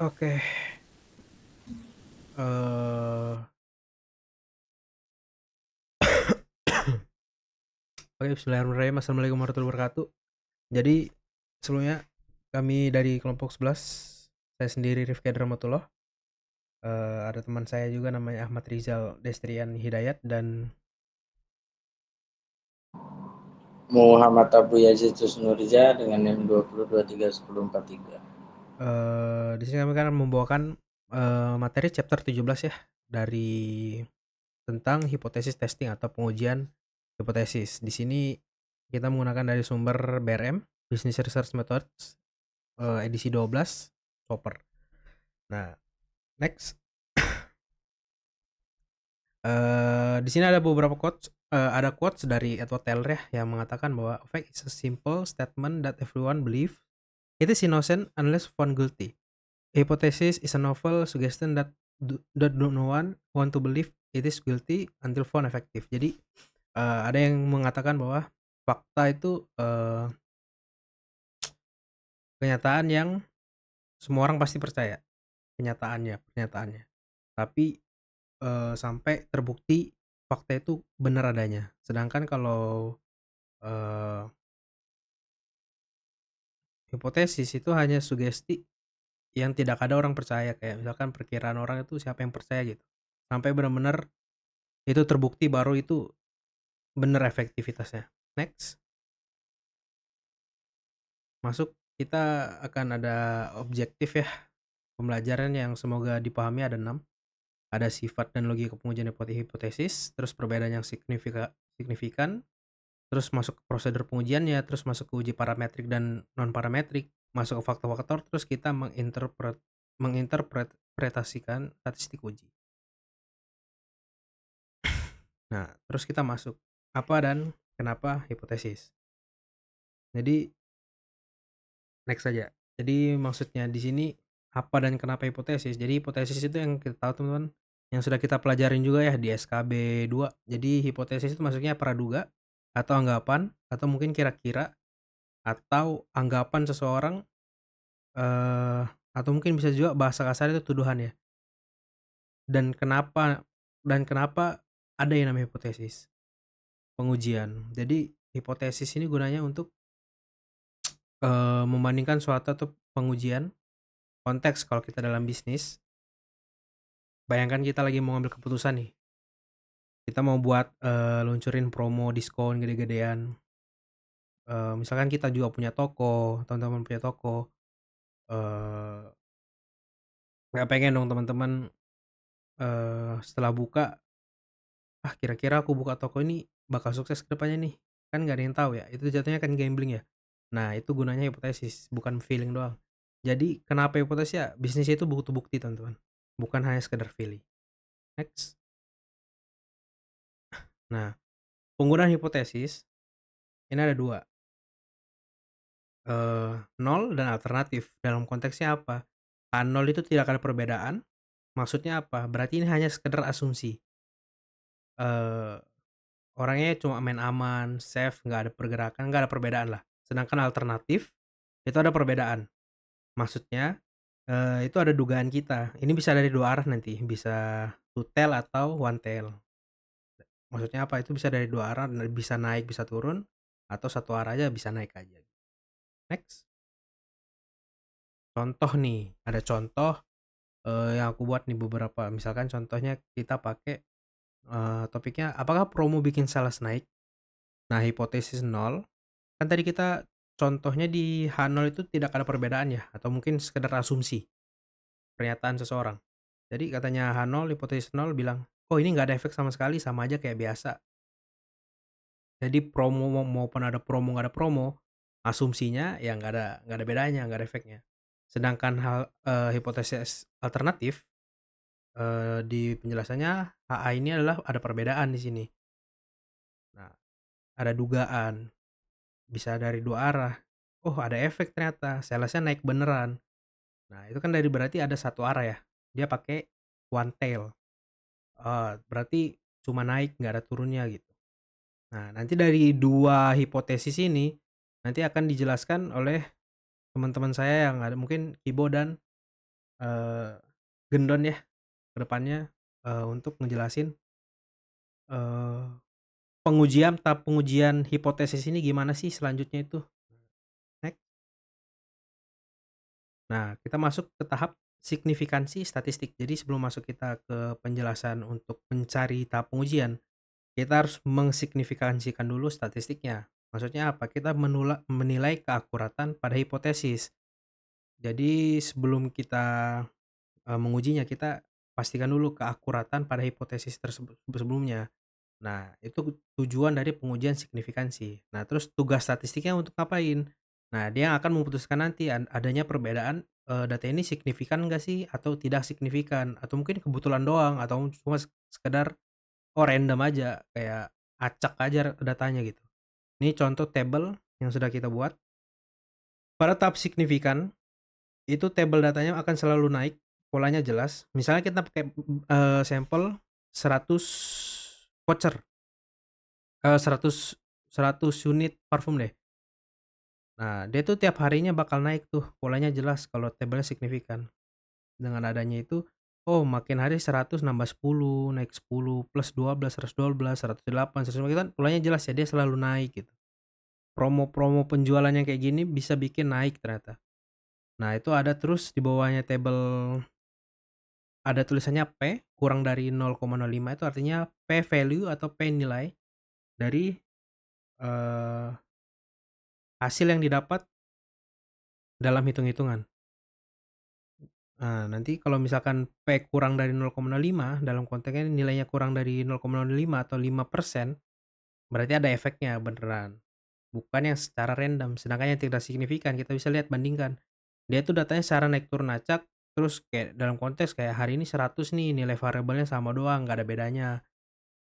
Oke. eh Oke, bismillahirrahmanirrahim. Assalamualaikum warahmatullahi wabarakatuh. Jadi, sebelumnya kami dari kelompok 11, saya sendiri Rifki Rahmatullah. Ada teman saya juga namanya Ahmad Rizal Destrian Hidayat dan Muhammad Abu Yazid Nurja dengan NIM 20231043. di sini kami akan membawakan materi chapter 17 ya, dari tentang hipotesis testing atau pengujian hipotesis. Di sini kita menggunakan dari sumber BRM, Business Research Methods, edisi 12, Chopper. Nah, next. Di sini ada beberapa quotes, ada quotes dari Edward Teller ya, yang mengatakan bahwa a fact is a simple statement that everyone believe it is innocent unless found guilty. A hypothesis is a novel suggestion that no one want to believe it is guilty until found effective. Jadi ada yang mengatakan bahwa fakta itu kenyataan yang semua orang pasti percaya pernyataannya. Tapi sampai terbukti fakta itu benar adanya. Sedangkan kalau hipotesis itu hanya sugesti yang tidak ada orang percaya, kayak misalkan perkiraan orang itu siapa yang percaya gitu. Sampai benar-benar itu terbukti baru itu benar efektivitasnya. Next. Masuk, kita akan ada objektif ya. Pembelajaran yang semoga dipahami ada 6. Ada sifat dan logika pengujian hipotesis, terus perbedaan yang signifikan, terus masuk ke prosedur pengujiannya, terus masuk ke uji parametrik dan non parametrik, masuk ke faktor-faktor, terus kita menginterpretasikan statistik uji. Nah, terus kita masuk apa dan kenapa hipotesis. Jadi next saja. Jadi maksudnya di sini apa dan kenapa hipotesis. Jadi hipotesis itu yang kita tahu teman-teman, yang sudah kita pelajarin juga ya di SKB 2. Jadi hipotesis itu maksudnya praduga atau anggapan atau mungkin kira-kira atau anggapan seseorang, atau mungkin bisa juga bahasa kasar itu tuduhan ya. Dan kenapa ada yang namanya hipotesis? Pengujian. Jadi hipotesis ini gunanya untuk membandingkan suatu atau pengujian konteks. Kalau kita dalam bisnis, bayangkan kita lagi mau ngambil keputusan nih. Kita mau buat luncurin promo diskon gede-gedean. Misalkan kita juga punya toko, teman-teman punya toko, eee, nggak pengen dong teman-teman setelah buka, "Ah, kira-kira aku buka toko ini bakal sukses ke depannya nih." Kan nggak ada yang tahu ya, itu jatuhnya kan gambling ya. Nah, itu gunanya hipotesis, bukan feeling doang. Jadi kenapa hipotesis ya, bisnis itu butuh bukti teman-teman, bukan hanya sekedar feeling. Next. Nah, penggunaan hipotesis ini ada 2, nol dan alternatif. Dalam konteksnya apa? Nol itu tidak ada perbedaan, maksudnya apa? Berarti ini hanya sekedar asumsi. Eee Orangnya cuma main aman, safe, nggak ada pergerakan, nggak ada perbedaan lah. Sedangkan alternatif, itu ada perbedaan. Maksudnya, itu ada dugaan kita. Ini bisa dari 2 arah nanti, bisa two tail atau one tail. Maksudnya apa? Itu bisa dari 2 arah, bisa naik, bisa turun, atau satu arah aja bisa naik aja. Next. Contoh nih, ada contoh, yang aku buat nih beberapa. Misalkan contohnya kita pakai, topiknya apakah promo bikin sales naik? Nah, hipotesis nol. Kan tadi kita contohnya di H0 itu tidak ada perbedaan ya, atau mungkin sekedar asumsi, pernyataan seseorang. Jadi katanya H0, hipotesis nol bilang, "Oh, ini nggak ada efek sama sekali, sama aja kayak biasa." Jadi promo maupun ada promo nggak ada promo, asumsinya ya nggak ada bedanya, nggak ada efeknya. Sedangkan hipotesis alternatif, di penjelasannya HA ini adalah ada perbedaan di sini. Nah, ada dugaan, bisa dari 2 arah. Oh, ada efek ternyata, sales-nya naik beneran. Nah, itu kan dari berarti ada satu arah ya, dia pakai one tail, berarti cuma naik nggak ada turunnya gitu. Nah, nanti dari 2 hipotesis ini, nanti akan dijelaskan oleh teman-teman saya yang ada mungkin Kibo dan Gendon ya ke depannya, untuk ngejelasin, eee, tahap pengujian hipotesis ini gimana sih selanjutnya itu. Next. Nah, kita masuk ke tahap signifikansi statistik. Jadi sebelum masuk kita ke penjelasan untuk mencari tahap pengujian, kita harus mensignifikansikan dulu statistiknya. Maksudnya apa? Kita menilai keakuratan pada hipotesis. Jadi sebelum kita, mengujinya, kita pastikan dulu keakuratan pada hipotesis tersebut sebelumnya. Nah, itu tujuan dari pengujian signifikansi. Nah, terus tugas statistiknya untuk ngapain? Nah, dia yang akan memutuskan nanti adanya perbedaan, data ini signifikan enggak sih atau tidak signifikan, atau mungkin kebetulan doang atau cuma sekedar, oh random aja, kayak acak aja datanya gitu. Ini contoh tabel yang sudah kita buat. Pada tahap signifikan, itu tabel datanya akan selalu naik, polanya jelas. Misalnya kita pakai, sampel 100 voucher, 100 unit parfum deh. Nah, dia tuh tiap harinya bakal naik tuh, polanya jelas kalau tabelnya signifikan. Dengan adanya itu, oh makin hari 100 nambah 10, naik 10, plus 12, 112, 108, 105, gitu kan polanya jelas ya, dia selalu naik gitu. Promo-promo penjualan yang kayak gini bisa bikin naik ternyata. Nah, itu ada terus di bawahnya tabel ada tulisannya P kurang dari 0,05 itu artinya P value atau P nilai dari, eee, hasil yang didapat dalam hitung-hitungan. Nah, nanti kalau misalkan P kurang dari 0,05 dalam konteksnya nilainya kurang dari 0,05 atau 5%, berarti ada efeknya beneran, bukan yang secara random. Sedangkan yang tidak signifikan kita bisa lihat bandingkan. Dia tuh datanya secara naik turun acak, terus kayak dalam konteks kayak hari ini 100 nih nilai variabelnya sama doang, nggak ada bedanya.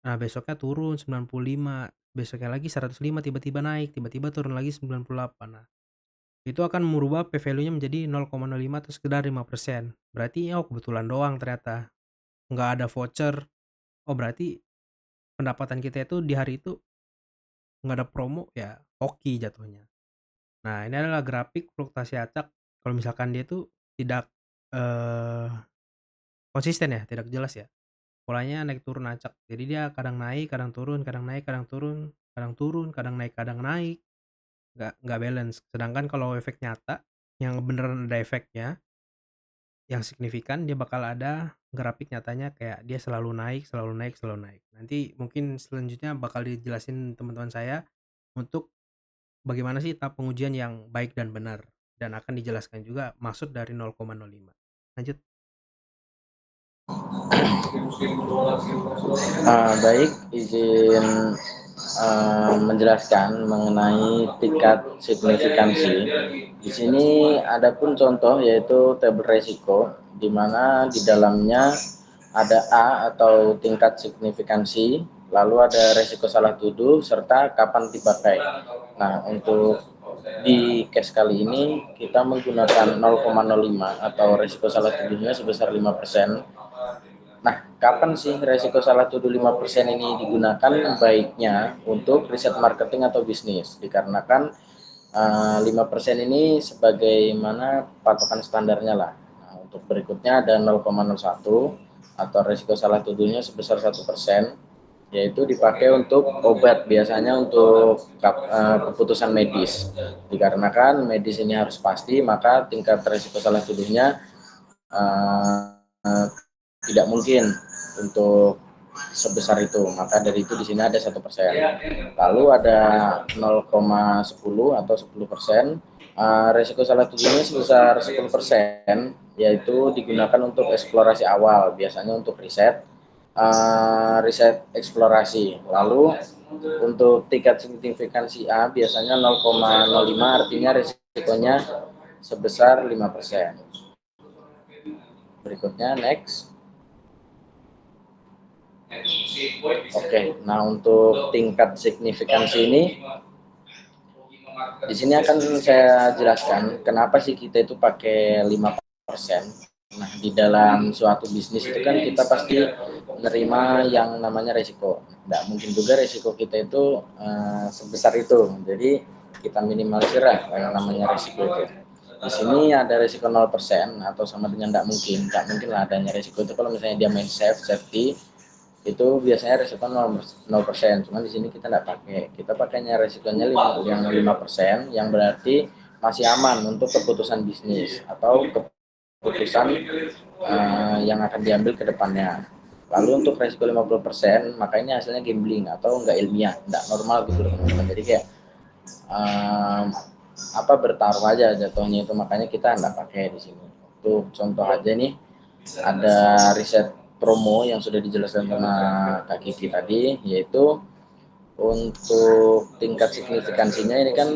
Nah, besoknya turun 95, besoknya lagi 105 tiba-tiba naik, tiba-tiba turun lagi 98. Nah, itu akan merubah P value-nya menjadi 0,05 atau sekedar 5%. Berarti, oh kebetulan doang ternyata, nggak ada voucher. Oh berarti pendapatan kita itu di hari itu nggak ada promo, ya hoki jatuhnya. Nah, ini adalah grafik fluktuasi acak kalau misalkan dia tuh tidak, eee, konsisten ya, tidak jelas ya. Polanya naik turun acak. Jadi dia kadang naik, kadang turun, kadang naik, kadang turun, kadang turun, kadang naik, kadang naik, nggak balance. Sedangkan kalau efek nyata, yang beneran ada efeknya, yang signifikan dia bakal ada grafik nyatanya kayak dia selalu naik, selalu naik, selalu naik. Nanti mungkin selanjutnya bakal dijelasin teman-teman saya untuk bagaimana sih tahap pengujian yang baik dan benar, dan akan dijelaskan juga maksud dari 0,05. Lanjut. Baik, izin menjelaskan mengenai tingkat signifikansi. Di sini ada pun contoh yaitu tabel resiko, di mana di dalamnya ada A atau tingkat signifikansi, lalu ada resiko salah tuduh, serta kapan dipakai. Nah, untuk di case kali ini kita menggunakan 0,05 atau resiko salah tuduhnya sebesar 5%. Nah, kapan sih resiko salah tuduh 5% ini digunakan? Baiknya untuk riset marketing atau bisnis, dikarenakan 5% ini sebagaimana patokan standarnya lah. Nah, untuk berikutnya ada 0,01 atau resiko salah tuduhnya sebesar 1%, yaitu dipakai untuk obat, biasanya untuk keputusan medis. Dikarenakan medis ini harus pasti, maka tingkat resiko salah tuduhnya uh, tidak mungkin untuk sebesar itu, maka dari itu di sini ada 1%. Lalu ada 0,10 atau 10%, resiko salah tujuhnya sebesar 10%, yaitu digunakan untuk eksplorasi awal, biasanya untuk riset, riset eksplorasi. Lalu untuk tingkat signifikansi A biasanya 0,05, artinya risikonya sebesar 5%. Berikutnya next. Oke, nah untuk tingkat signifikansi ini, di sini akan saya jelaskan kenapa sih kita itu pakai 5%. Nah, di dalam suatu bisnis itu kan kita pasti menerima yang namanya resiko. Tidak mungkin juga resiko kita itu sebesar itu. Jadi kita minimalisir lah yang namanya resiko itu. Di sini ada risiko 0% atau sama dengan nggak mungkin lah adanya risiko itu kalau misalnya dia main safety itu biasanya risiko 0%. Cuman di sini kita nggak pakai, kita pakainya risikonya yang 5%, yang berarti masih aman untuk keputusan bisnis atau keputusan yang akan diambil ke depannya. Lalu untuk resiko 50%, makanya hasilnya gambling atau nggak ilmiah, nggak normal gitu loh teman-teman. Jadi kayak bertaruh aja jatuhnya itu, makanya kita nggak pakai di sini. Untuk contoh aja nih, ada riset promo yang sudah dijelaskan sama Kak Kiki tadi, yaitu untuk tingkat signifikansinya ini kan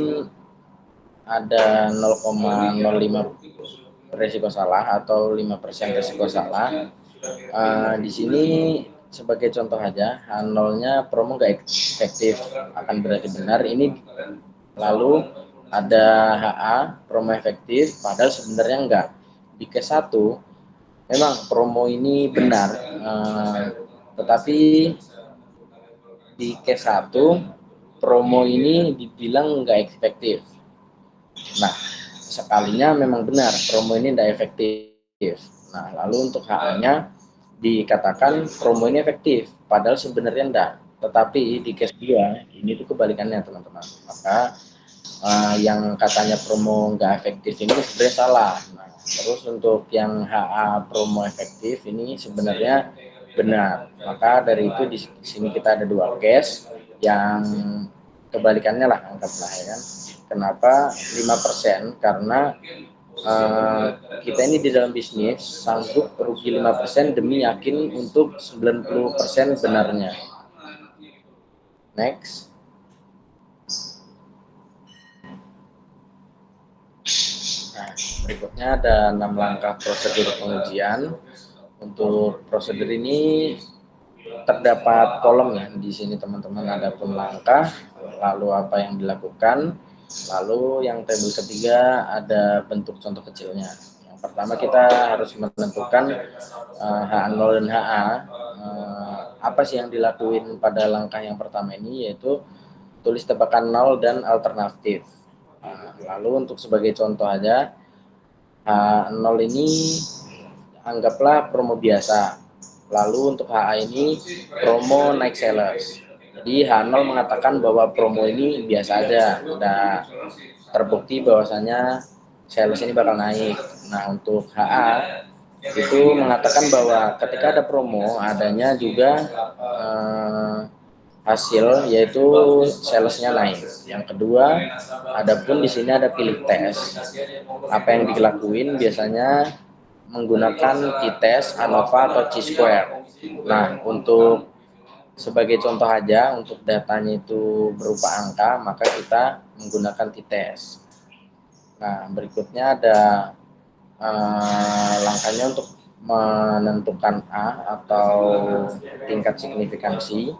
ada 0,05 resiko salah atau 5% resiko salah. Di sini sebagai contoh aja, nolnya promo nggak efektif akan berarti benar. Ini lalu ada HA promo efektif, padahal sebenarnya enggak. Di case 1 memang promo ini benar, tetapi di case 1 promo ini dibilang enggak efektif. Nah, sekalinya memang benar promo ini tidak efektif. Nah, lalu untuk HA-nya dikatakan promo ini efektif, padahal sebenarnya enggak. Tetapi di case 2 ini tuh kebalikannya teman-teman. Maka yang katanya promo nggak efektif ini sebenarnya salah. Nah, terus untuk yang HA promo efektif ini sebenarnya benar. Maka dari itu di sini kita ada dua case yang kebalikannya lah, anggaplah ya kan. Kenapa 5%? Karena kita ini di dalam bisnis sanggup rugi 5% demi yakin untuk 90% benarnya. Next. Nah, berikutnya ada 6 langkah prosedur pengujian. Untuk prosedur ini terdapat kolom ya di sini teman-teman, ada pun langkah, lalu apa yang dilakukan, lalu yang tabel ketiga ada bentuk contoh kecilnya. Yang pertama kita harus menentukan HA0 dan HA. Apa sih yang dilakuin pada langkah yang pertama ini, yaitu tulis tebakan 0 dan alternatif. Lalu untuk sebagai contoh aja, H0 ini anggaplah promo biasa. Lalu untuk HA ini promo naik sales. Jadi H0 mengatakan bahwa promo ini biasa aja, udah terbukti bahwasanya sales ini bakal naik. Nah, untuk HA itu mengatakan bahwa ketika ada promo adanya juga hasil, yaitu salesnya naik. Yang kedua, adapun di sini ada pilih tes. Apa yang dilakuin biasanya menggunakan t-test, ANOVA atau chi-square. Nah, untuk sebagai contoh aja, untuk datanya itu berupa angka, maka kita menggunakan t-test. Nah, berikutnya ada langkahnya untuk menentukan A atau tingkat signifikansi.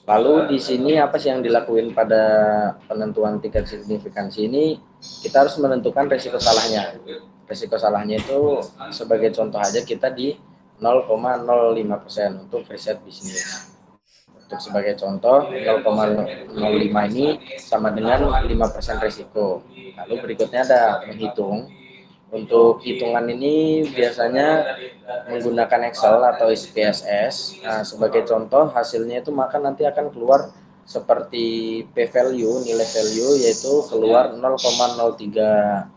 Lalu di sini apa sih yang dilakuin pada penentuan tingkat signifikansi ini? Kita harus menentukan resiko salahnya. Resiko salahnya itu sebagai contoh aja kita di 0,05% untuk riset bisnis. Untuk sebagai contoh 0,05 ini sama dengan 5% risiko. Lalu berikutnya ada menghitung. Untuk hitungan ini biasanya menggunakan Excel atau SPSS. Nah, sebagai contoh hasilnya itu maka nanti akan keluar seperti P value, nilai value, yaitu keluar 0,03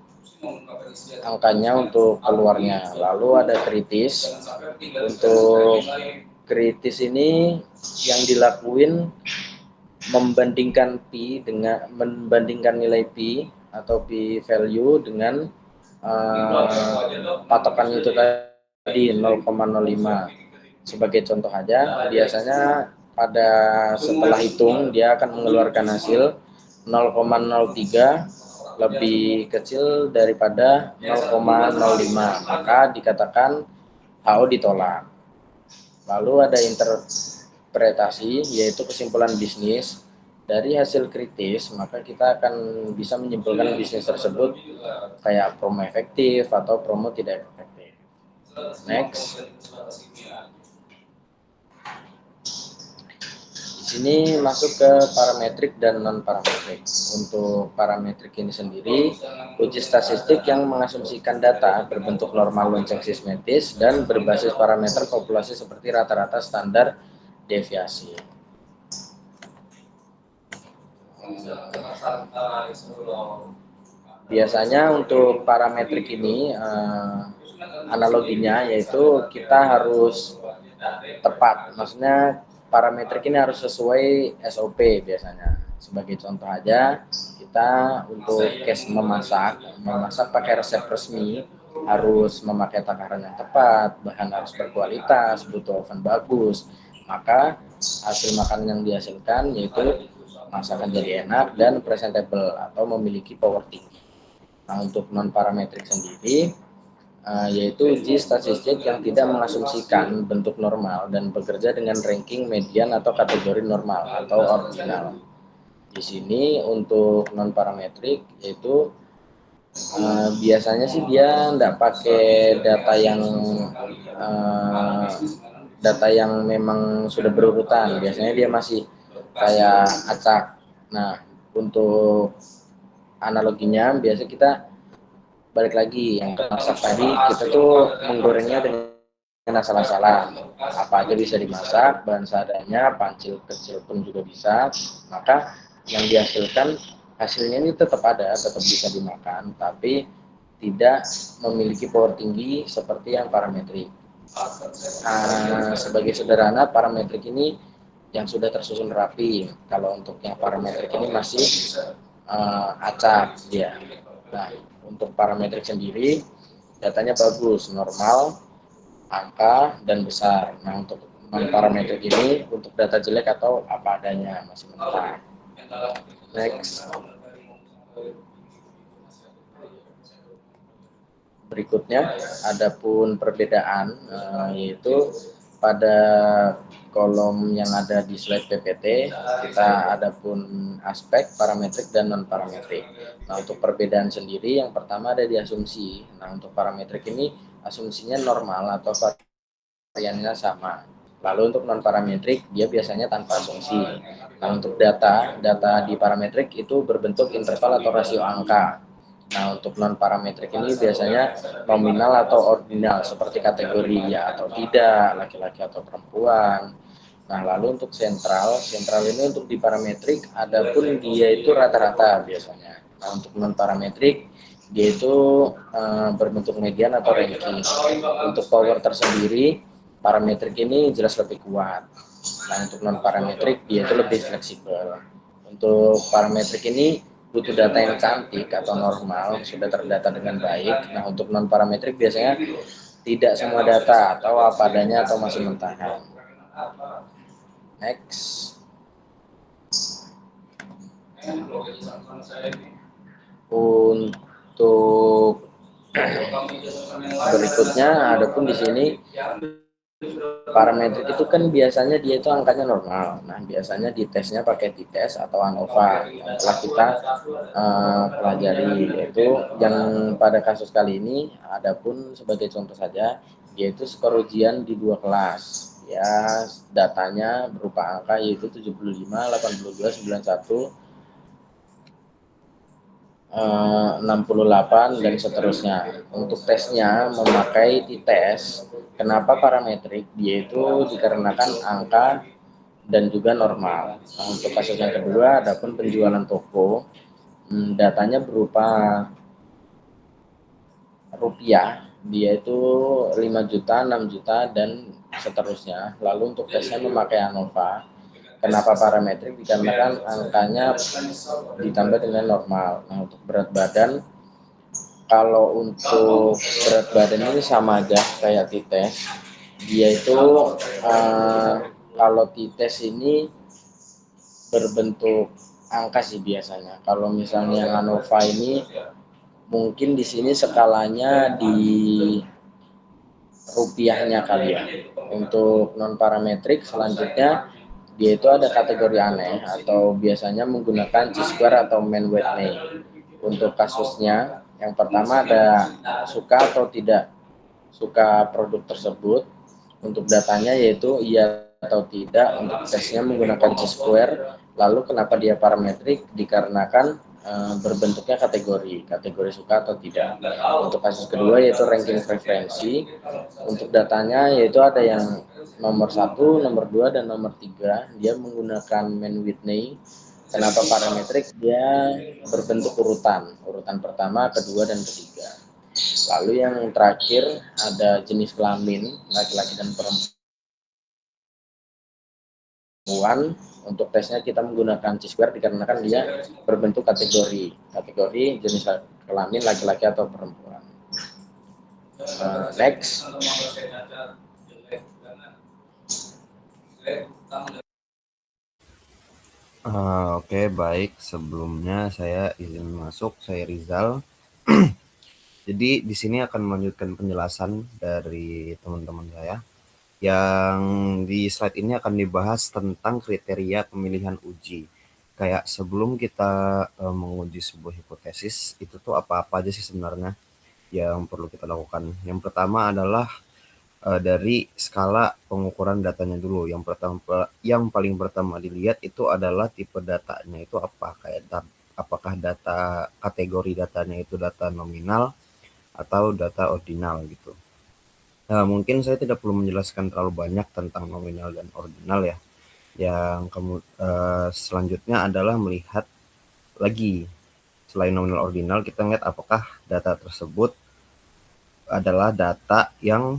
angkanya untuk keluarnya. Lalu ada kritis. Untuk kritis ini yang dilakuin membandingkan nilai P atau P value dengan patokan itu tadi 0,05. Sebagai contoh aja, biasanya pada setelah hitung dia akan mengeluarkan hasil 0,03 lebih kecil daripada 0,05, maka dikatakan HO ditolak. Lalu ada interpretasi, yaitu kesimpulan bisnis. Dari hasil kritis, maka kita akan bisa menyimpulkan bisnis tersebut kayak promo efektif atau promo tidak efektif. Next. Di Ini masuk ke parametrik dan non parametrik. Untuk parametrik ini sendiri, uji statistik yang mengasumsikan data berbentuk normal lonceng sismetis dan berbasis parameter populasi seperti rata-rata, standar, deviasi. Biasanya untuk parametrik ini analoginya yaitu kita harus tepat, maksudnya parametrik ini harus sesuai SOP biasanya. Sebagai contoh aja, kita untuk case memasak pakai resep resmi harus memakai takaran yang tepat, bahan harus berkualitas, butuh oven bagus, maka hasil makanan yang dihasilkan yaitu masakan jadi enak dan presentable atau memiliki power tinggi. Nah, untuk non parametrik sendiri yaitu uji statistik yang tidak mengasumsikan bentuk normal dan bekerja dengan ranking median atau kategori normal atau ordinal. Di sini untuk non parametrik yaitu biasanya sih dia tidak pakai data yang memang sudah berurutan. Biasanya dia masih kayak acak. Nah, untuk analoginya biasa kita balik lagi yang ke masak tadi, kita tuh menggorengnya dengan asal-asalan, apa aja bisa dimasak, bahan seadanya, pancil kecil pun juga bisa, maka yang dihasilkan hasilnya ini tetap ada, tetap bisa dimakan, tapi tidak memiliki power tinggi seperti yang parametrik. Sebagai sederhana, parametrik ini yang sudah tersusun rapi. Kalau untuk yang parametrik ini masih acak dia. Nah, untuk parametrik sendiri datanya bagus, normal, angka, dan besar. Nah, untuk non parametrik ini untuk data jelek atau apa adanya, masih mentah. Next. Berikutnya, adapun perbedaan yaitu pada kolom yang ada di slide PPT, kita adapun aspek parametrik dan non parametrik. Nah, untuk perbedaan sendiri yang pertama ada di asumsi. Nah, untuk parametrik ini asumsinya normal atau variannya sama. Lalu untuk non parametrik dia biasanya tanpa asumsi. Nah, untuk data di parametrik itu berbentuk interval atau rasio angka. Nah, untuk non parametrik ini biasanya nominal atau ordinal seperti kategori ya atau tidak, laki-laki atau perempuan. Nah, lalu untuk sentral ini untuk di parametrik adapun dia itu rata-rata biasanya. Nah, untuk non parametrik dia itu berbentuk median atau ranking. Untuk power tersendiri parametrik ini jelas lebih kuat. Nah, untuk non parametrik dia itu lebih fleksibel. Untuk parametrik ini butuh data yang cantik atau normal, sudah terdata dengan baik. Nah, untuk non parametrik biasanya tidak semua data atau apa adanya atau masih mentahan. Next. Untuk berikutnya adapun di sini parametrik itu kan biasanya dia itu angkanya normal. Nah, biasanya di tesnya pakai t-test atau ANOVA yang telah kita pelajari, yaitu yang pada kasus kali ini adapun sebagai contoh saja yaitu skor ujian di 2 kelas ya, datanya berupa angka yaitu 75, 82, 91, 68 dan seterusnya. Untuk tesnya memakai t-test. Kenapa parametrik? Dia itu dikarenakan angka dan juga normal. Nah, untuk kasus yang kedua, adapun penjualan toko, datanya berupa rupiah, dia itu 5 juta, 6 juta, dan seterusnya. Lalu untuk tesnya memakai ANOVA. Kenapa parametrik? Dikarenakan angkanya ditambah dengan normal. Nah, untuk berat badan, kalau untuk berat badan ini sama aja kayak t-test. Dia itu kalau t-test ini berbentuk angka sih biasanya. Kalau misalnya yang ANOVA ini mungkin di sini skalanya di rupiahnya kali ya. Untuk non parametrik selanjutnya dia itu ada kategori aneh atau biasanya menggunakan chi-square atau mean weight mean. Untuk kasusnya yang pertama ada suka atau tidak suka produk tersebut. Untuk datanya yaitu iya atau tidak untuk tesnya menggunakan chi-square. Lalu kenapa dia parametrik? Dikarenakan berbentuknya kategori suka atau tidak. Untuk kasus kedua yaitu ranking preferensi. Untuk datanya yaitu ada yang nomor 1, nomor 2, dan nomor 3. Dia menggunakan Mann-Whitney. Kenapa parametrik? Dia berbentuk urutan pertama, kedua, dan ketiga. Lalu yang terakhir ada jenis kelamin laki-laki dan perempuan. Untuk tesnya kita menggunakan chi-square dikarenakan dia berbentuk kategori jenis kelamin laki-laki atau perempuan. Next. Oke, baik. Sebelumnya saya izin masuk, saya Rizal. Jadi di sini akan melanjutkan penjelasan dari teman-teman saya. Yang di slide ini akan dibahas tentang kriteria pemilihan uji. Kayak sebelum kita menguji sebuah hipotesis, itu tuh apa-apa aja sih sebenarnya yang perlu kita lakukan. Yang pertama adalah dari skala pengukuran datanya dulu. Yang paling pertama dilihat itu adalah tipe datanya itu apa, kayak apakah data kategori datanya itu data nominal atau data ordinal gitu. Nah, mungkin saya tidak perlu menjelaskan terlalu banyak tentang nominal dan ordinal ya. Selanjutnya adalah melihat lagi selain nominal ordinal, kita lihat apakah data tersebut adalah data yang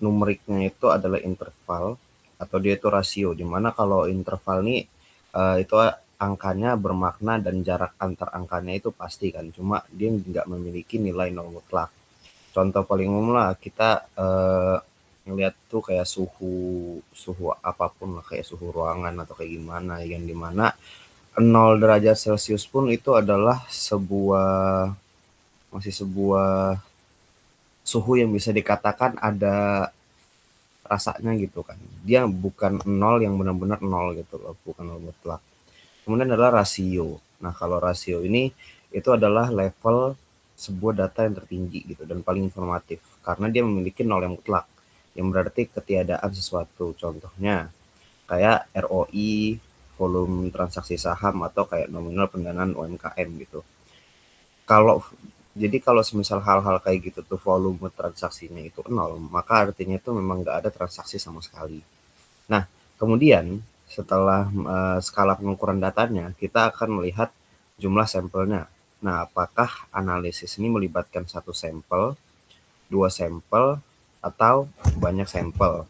numeriknya itu adalah interval atau dia itu rasio, dimana kalau interval ini itu angkanya bermakna dan jarak antar angkanya itu pasti kan, cuma dia nggak memiliki nilai nol mutlak. Contoh paling umum lah kita ngelihat tuh kayak suhu apapun lah, kayak suhu ruangan atau kayak gimana, yang dimana 0 derajat Celcius pun itu adalah masih sebuah suhu yang bisa dikatakan ada rasanya gitu kan. Dia bukan nol yang benar-benar nol gitu loh, bukan nol mutlak. Kemudian adalah rasio. Nah, kalau rasio ini itu adalah level sebuah data yang tertinggi gitu dan paling informatif karena dia memiliki nol yang mutlak, yang berarti ketiadaan sesuatu. Contohnya kayak ROI, volume transaksi saham, atau kayak nominal pendanaan UMKM gitu. Kalau semisal hal-hal kayak gitu tuh volume transaksinya itu nol, maka artinya itu memang nggak ada transaksi sama sekali. Nah, kemudian setelah skala pengukuran datanya, kita akan melihat jumlah sampelnya. Nah, apakah analisis ini melibatkan satu sampel, dua sampel, atau banyak sampel?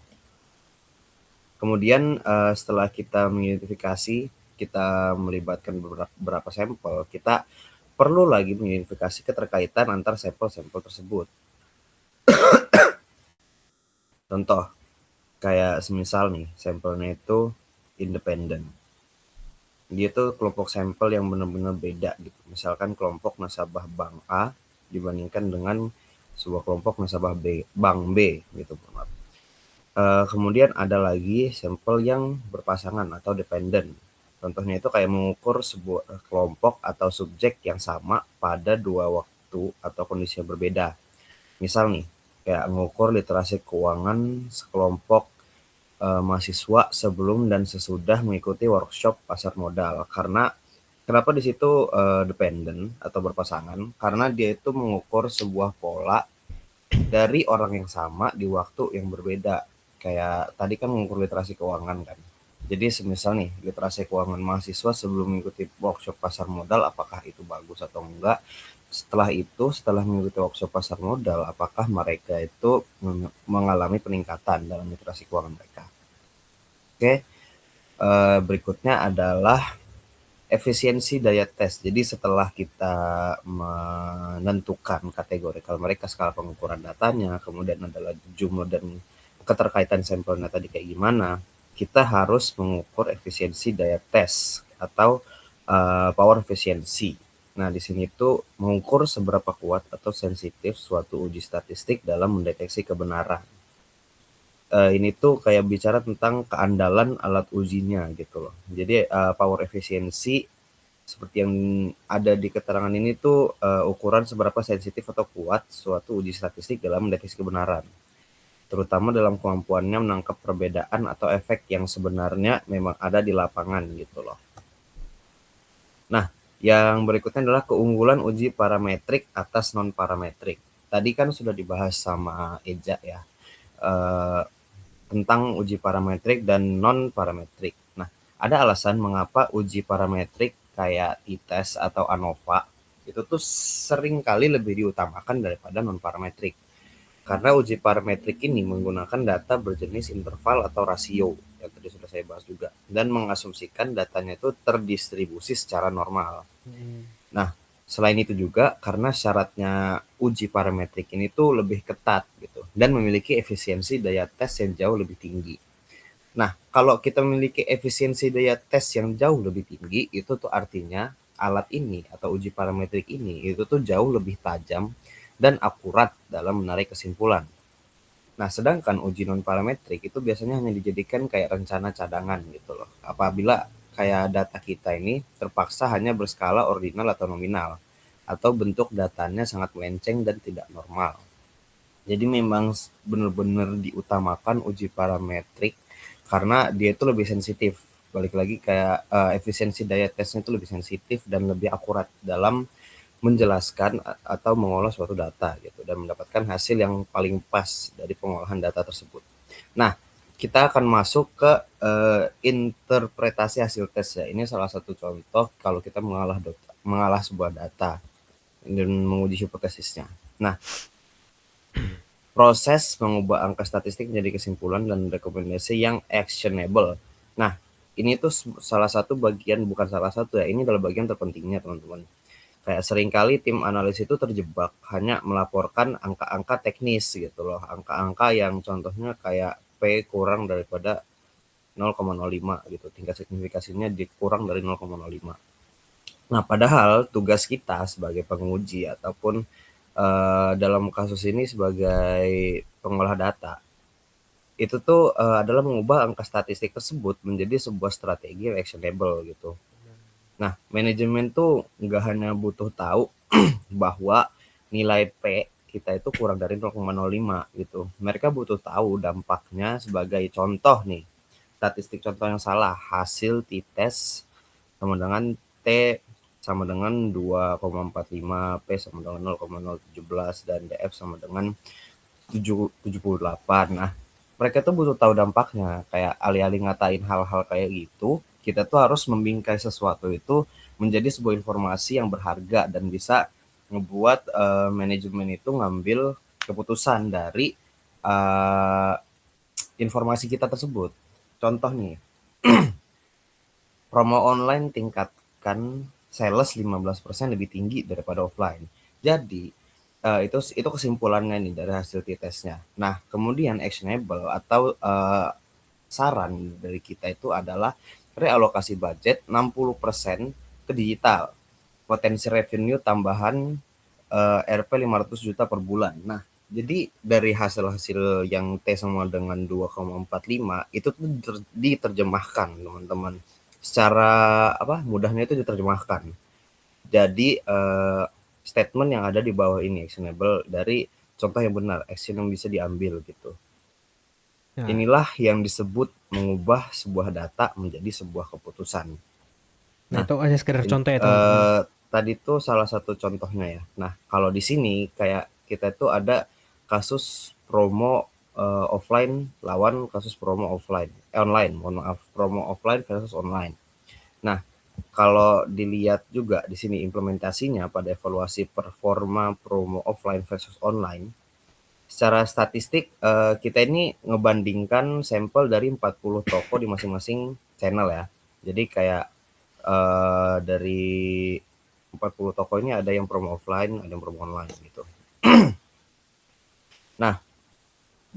Kemudian setelah kita mengidentifikasi, kita melibatkan beberapa sampel, kita perlu lagi mengidentifikasi keterkaitan antar sampel-sampel tersebut. Contoh, kayak semisal nih, sampelnya itu independen. Dia tuh kelompok sampel yang benar-benar beda gitu. Misalkan kelompok nasabah bank A dibandingkan dengan sebuah kelompok nasabah bank B gitu. Kemudian ada lagi sampel yang berpasangan atau dependen. Contohnya itu kayak mengukur sebuah kelompok atau subjek yang sama pada dua waktu atau kondisi yang berbeda. Misal nih, kayak mengukur literasi keuangan sekelompok mahasiswa sebelum dan sesudah mengikuti workshop pasar modal. Karena kenapa di situ dependen atau berpasangan? Karena dia itu mengukur sebuah pola dari orang yang sama di waktu yang berbeda. Kayak tadi kan mengukur literasi keuangan kan. Jadi semisal nih, literasi keuangan mahasiswa sebelum mengikuti workshop pasar modal, apakah itu bagus atau enggak? Setelah mengikuti workshop pasar modal, apakah mereka itu mengalami peningkatan dalam literasi keuangan mereka? Oke, berikutnya adalah efisiensi daya tes. Jadi setelah kita menentukan kategori kalau mereka skala pengukuran datanya, kemudian adalah jumlah dan keterkaitan sampelnya tadi kayak gimana, kita harus mengukur efisiensi daya tes atau power efisiensi. Nah, di sini tuh mengukur seberapa kuat atau sensitif suatu uji statistik dalam mendeteksi kebenaran. Ini tuh kayak bicara tentang keandalan alat ujinya gitu loh. Jadi power efisiensi seperti yang ada di keterangan ini tuh ukuran seberapa sensitif atau kuat suatu uji statistik dalam mendeteksi kebenaran. terutama dalam kemampuannya menangkap perbedaan atau efek yang sebenarnya memang ada di lapangan gitu loh. Nah, yang berikutnya adalah keunggulan uji parametrik atas non-parametrik. Tadi kan sudah dibahas sama Eja ya, tentang uji parametrik dan non-parametrik. Nah, ada alasan mengapa uji parametrik kayak t-test atau ANOVA itu tuh sering kali lebih diutamakan daripada non-parametrik. Karena uji parametrik ini menggunakan data berjenis interval atau rasio, yang tadi sudah saya bahas juga, dan mengasumsikan datanya itu terdistribusi secara normal. Nah, selain itu juga karena syaratnya uji parametrik ini tuh lebih ketat gitu, dan memiliki efisiensi daya tes yang jauh lebih tinggi. Nah, kalau kita memiliki efisiensi daya tes yang jauh lebih tinggi, itu tuh artinya alat ini atau uji parametrik ini itu tuh jauh lebih tajam dan akurat dalam menarik kesimpulan. Nah, sedangkan uji non-parametrik itu biasanya hanya dijadikan kayak rencana cadangan gitu loh. Apabila kayak data kita ini terpaksa hanya berskala ordinal atau nominal, atau bentuk datanya sangat melenceng dan tidak normal. Jadi memang benar-benar diutamakan uji parametrik karena dia itu lebih sensitif. Balik lagi kayak efisiensi daya tesnya itu lebih sensitif dan lebih akurat dalam menjelaskan atau mengolah suatu data gitu dan mendapatkan hasil yang paling pas dari pengolahan data tersebut. Nah, kita akan masuk ke interpretasi hasil tes ya. Ini salah satu contoh kalau kita mengolah sebuah data dan menguji hipotesisnya. Nah, proses mengubah angka statistik menjadi kesimpulan dan rekomendasi yang actionable. Nah, ini tuh salah satu bagian, bukan salah satu ya, ini adalah bagian terpentingnya teman-teman. Kayak seringkali tim analis itu terjebak hanya melaporkan angka-angka teknis gitu loh. Angka-angka yang contohnya kayak P kurang daripada 0,05 gitu. Tingkat signifikasinya dikurang dari 0,05. Nah, padahal tugas kita sebagai penguji ataupun dalam kasus ini sebagai pengolah data, itu tuh adalah mengubah angka statistik tersebut menjadi sebuah strategi yang actionable gitu. Nah, manajemen tuh nggak hanya butuh tahu bahwa nilai P kita itu kurang dari 0,05 gitu. Mereka butuh tahu dampaknya sebagai contoh nih. Statistik contoh yang salah, hasil t-test sama dengan T sama dengan 2,45, P sama dengan 0,017, dan DF sama dengan 78. Nah, mereka tuh butuh tahu dampaknya. Kayak alih-alih ngatain hal-hal kayak gitu, kita tuh harus membingkai sesuatu itu menjadi sebuah informasi yang berharga dan bisa ngebuat manajemen itu ngambil keputusan dari informasi kita tersebut. Contoh nih, promo online tingkatkan sales 15% lebih tinggi daripada offline. Jadi itu kesimpulannya nih dari hasil t-testnya. Nah, kemudian actionable atau saran dari kita itu adalah realokasi budget 60% ke digital. Potensi revenue tambahan Rp 500 juta per bulan. Nah, jadi dari hasil-hasil yang T sama dengan 2,45 itu tuh diterjemahkan teman-teman. Secara mudahnya itu diterjemahkan. Jadi statement yang ada di bawah ini actionable dari contoh yang benar, action yang bisa diambil gitu. Nah, Inilah yang disebut mengubah sebuah data menjadi sebuah keputusan. nah Nah, itu hanya sekedar contoh ya teman-teman. tadi tuh salah satu contohnya ya. Nah, kalau di sini kayak kita tuh ada kasus promo offline lawan kasus promo online, mohon maaf, promo offline versus online. Nah, kalau dilihat juga di sini implementasinya pada evaluasi performa promo offline versus online, secara statistik kita ini ngebandingkan sampel dari 40 toko di masing-masing channel ya. Jadi kayak dari 40 toko ini ada yang promo offline, ada yang promo online gitu. Nah,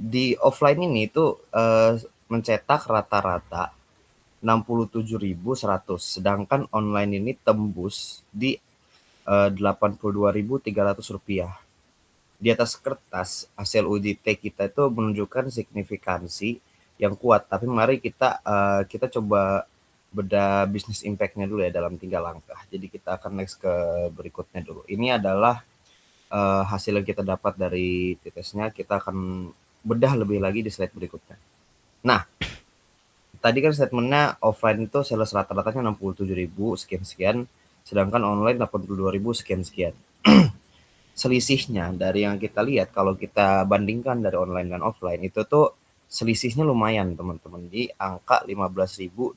di offline ini tuh mencetak rata-rata 67.100, sedangkan online ini tembus di 82.300 rupiah. Di atas kertas hasil uji T kita itu menunjukkan signifikansi yang kuat, tapi mari kita coba beda bisnis impact-nya dulu ya dalam 3 langkah. Jadi kita akan next ke berikutnya dulu. Ini adalah hasil yang kita dapat dari t-testnya. Kita akan bedah lebih lagi di slide berikutnya. Nah, tadi kan statementnya offline itu sales rata-ratanya 67.000 sekian-sekian, sedangkan online 82.000 sekian-sekian. Selisihnya dari yang kita lihat, kalau kita bandingkan dari online dan offline, itu tuh selisihnya lumayan teman-teman, di angka 15.200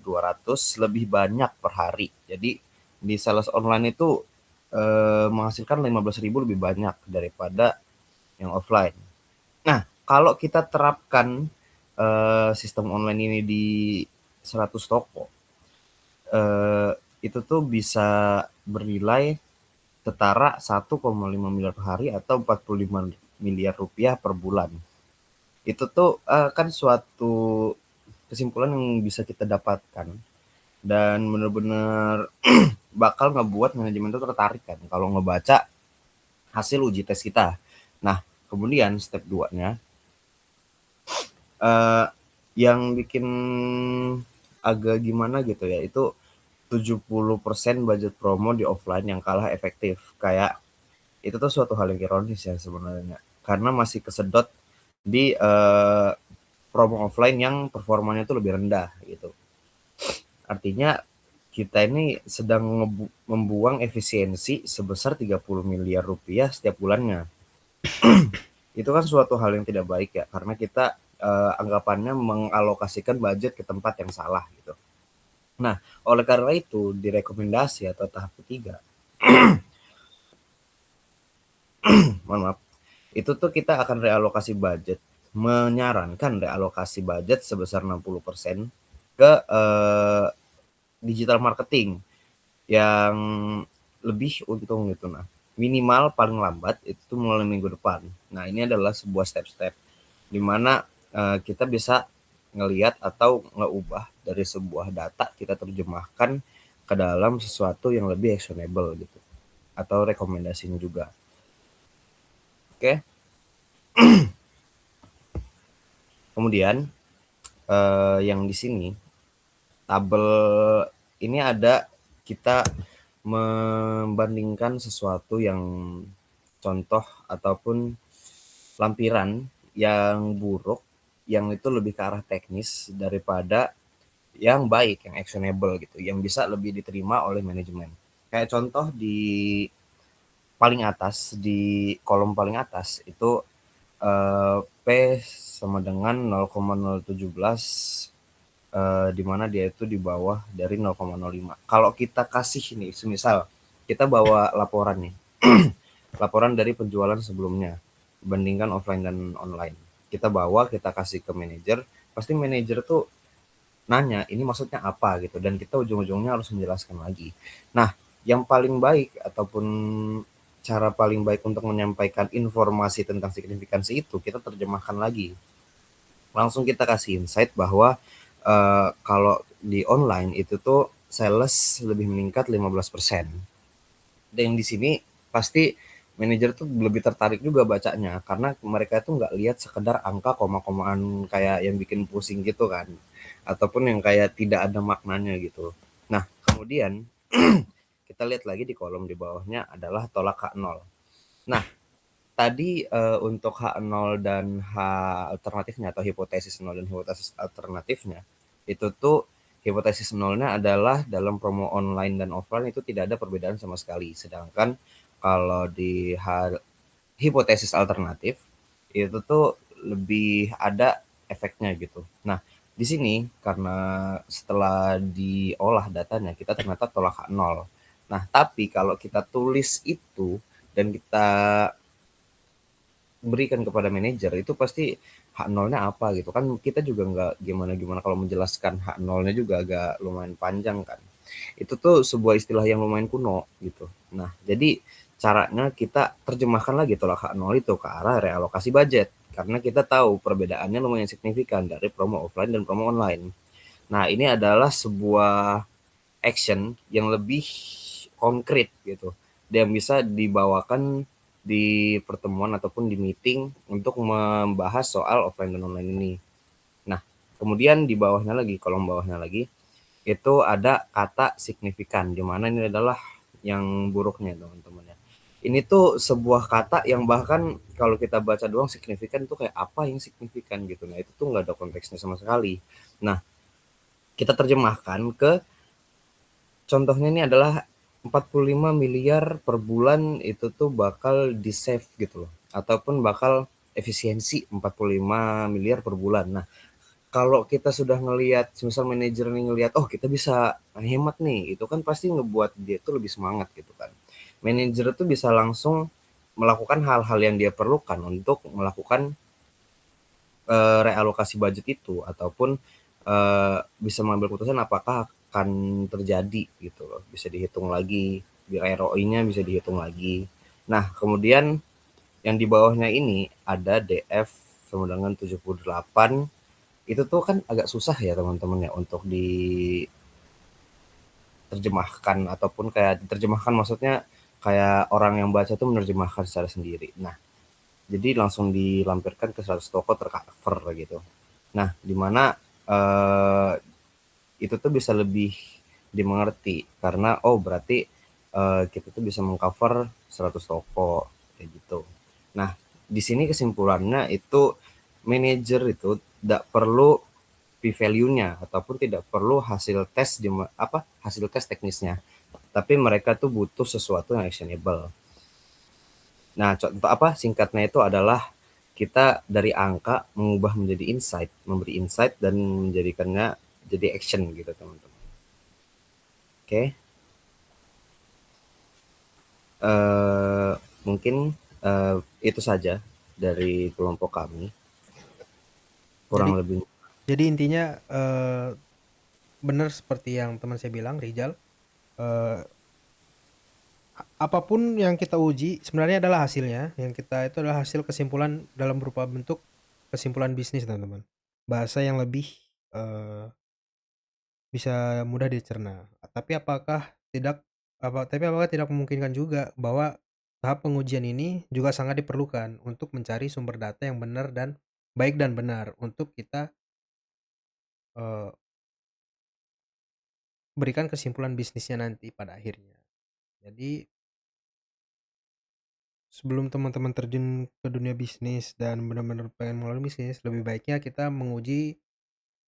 lebih banyak per hari. Jadi di sales online itu menghasilkan 15.000 lebih banyak daripada yang offline. Nah, kalau kita terapkan sistem online ini di 100 toko, itu tuh bisa bernilai setara 1,5 miliar per hari atau 45 miliar rupiah per bulan. Itu tuh kan suatu kesimpulan yang bisa kita dapatkan dan benar-benar bakal ngebuat manajemen itu tertarik kan kalau ngebaca hasil uji tes kita. Nah, kemudian step 2-nya yang bikin agak gimana gitu ya, itu 70% budget promo di offline yang kalah efektif. Kayak itu tuh suatu hal yang ironis ya sebenarnya, karena masih kesedot di promo offline yang performanya tuh lebih rendah gitu. Artinya kita ini sedang membuang efisiensi sebesar 30 miliar rupiah setiap bulannya. Itu kan suatu hal yang tidak baik ya, karena kita anggapannya mengalokasikan budget ke tempat yang salah gitu. Nah, oleh karena itu direkomendasi atau tahap ketiga, mohon maaf, itu tuh kita akan realokasi budget, menyarankan realokasi budget sebesar 60% ke digital marketing yang lebih untung gitu. Nah, minimal paling lambat itu mulai minggu depan. Nah, ini adalah sebuah step-step di mana kita bisa ngelihat atau ngeubah dari sebuah data, kita terjemahkan ke dalam sesuatu yang lebih actionable gitu, atau rekomendasinya juga. Oke. Kemudian yang di sini tabel ini ada kita membandingkan sesuatu yang contoh ataupun lampiran yang buruk, yang itu lebih ke arah teknis daripada yang baik, yang actionable gitu, yang bisa lebih diterima oleh manajemen. Kayak contoh di paling atas, di kolom paling atas itu P sama dengan 0,017, di mana dia itu di bawah dari 0,05. Kalau kita kasih ini, semisal kita bawa laporan nih, laporan dari penjualan sebelumnya, bandingkan offline dan online. Kita bawa, kita kasih ke manajer, pasti manajer tuh nanya, ini maksudnya apa gitu, dan kita ujung-ujungnya harus menjelaskan lagi. Nah, yang paling baik ataupun cara paling baik untuk menyampaikan informasi tentang signifikansi itu, kita terjemahkan lagi. Langsung kita kasih insight bahwa kalau di online itu tuh sales lebih meningkat 15%. Dan di sini pasti manajer tuh lebih tertarik juga bacanya, karena mereka tuh nggak lihat sekedar angka koma-komaan kayak yang bikin pusing gitu kan, ataupun yang kayak tidak ada maknanya gitu. Nah, kemudian kita lihat lagi di kolom di bawahnya adalah tolak H0. Nah, tadi untuk H0 dan H alternatifnya atau hipotesis 0 dan hipotesis alternatifnya, itu tuh hipotesis 0-nya adalah dalam promo online dan offline itu tidak ada perbedaan sama sekali. Sedangkan kalau di hipotesis alternatif itu tuh lebih ada efeknya gitu. Nah, di sini karena setelah diolah datanya kita ternyata tolak H0. Nah, tapi kalau kita tulis itu dan kita berikan kepada manajer, itu pasti H0-nya apa gitu kan, kita juga nggak gimana-gimana kalau menjelaskan H0-nya juga agak lumayan panjang kan. Itu tuh sebuah istilah yang lumayan kuno gitu. Nah, jadi caranya kita terjemahkan lagi tolak H0 itu ke arah realokasi budget, karena kita tahu perbedaannya lumayan signifikan dari promo offline dan promo online. Nah, ini adalah sebuah action yang lebih konkret gitu, yang bisa dibawakan di pertemuan ataupun di meeting untuk membahas soal offline dan online ini. Nah, kemudian di bawahnya lagi, kolom bawahnya lagi, itu ada kata signifikan, di mana ini adalah yang buruknya teman-teman ya. Ini tuh sebuah kata yang bahkan kalau kita baca doang signifikan tuh kayak apa yang signifikan gitu. Nah, itu tuh nggak ada konteksnya sama sekali. Nah, kita terjemahkan ke contohnya ini adalah 45 miliar per bulan itu tuh bakal di-save gitu loh. Ataupun bakal efisiensi 45 miliar per bulan. Nah, kalau kita sudah ngelihat, misal manajer nih ngelihat, oh kita bisa hemat nih, itu kan pasti ngebuat dia tuh lebih semangat gitu kan. Manajer tuh bisa langsung melakukan hal-hal yang dia perlukan untuk melakukan realokasi budget itu ataupun bisa mengambil keputusan apakah akan terjadi gitu loh. Bisa dihitung lagi, ROI-nya bisa dihitung lagi. Nah, kemudian yang di bawahnya ini ada DF sama dengan 78. Itu tuh kan agak susah ya teman-teman ya untuk diterjemahkan ataupun kayak diterjemahkan maksudnya kayak orang yang baca tuh menerjemahkan secara sendiri. Nah, jadi langsung dilampirkan ke 100 toko tercover gitu. Nah, di mana itu tuh bisa lebih dimengerti karena oh berarti kita tuh bisa mengcover 100 toko kayak gitu. Nah, di sini kesimpulannya itu manajer itu tidak perlu p-value-nya ataupun tidak perlu hasil tes hasil tes teknisnya. Tapi mereka tuh butuh sesuatu yang actionable. Nah, contoh singkatnya itu adalah kita dari angka mengubah menjadi insight, memberi insight dan menjadikannya jadi action gitu teman-teman. Oke, mungkin itu saja dari kelompok kami, Jadi kurang lebih. jadi intinya benar seperti yang teman saya bilang, Rizal. Eh, Apapun yang kita uji sebenarnya adalah hasilnya. Yang kita itu adalah hasil kesimpulan dalam berupa bentuk kesimpulan bisnis, teman-teman. Bahasa yang lebih eh, bisa mudah dicerna. Tapi apakah tidak memungkinkan juga bahwa tahap pengujian ini juga sangat diperlukan untuk mencari sumber data yang benar dan baik dan benar untuk kita eh, berikan kesimpulan bisnisnya nanti pada akhirnya. Jadi sebelum teman-teman terjun ke dunia bisnis dan benar-benar pengen mulai bisnis, lebih baiknya kita menguji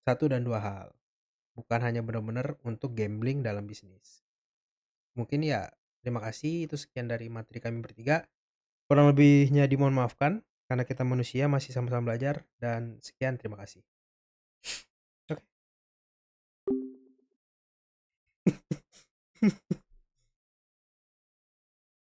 satu dan dua hal. Bukan hanya benar-benar untuk gambling dalam bisnis. Mungkin ya, terima kasih. Itu sekian dari materi kami bertiga. Kurang lebihnya dimohon maafkan karena kita manusia masih sama-sama belajar, dan sekian, terima kasih. Oke.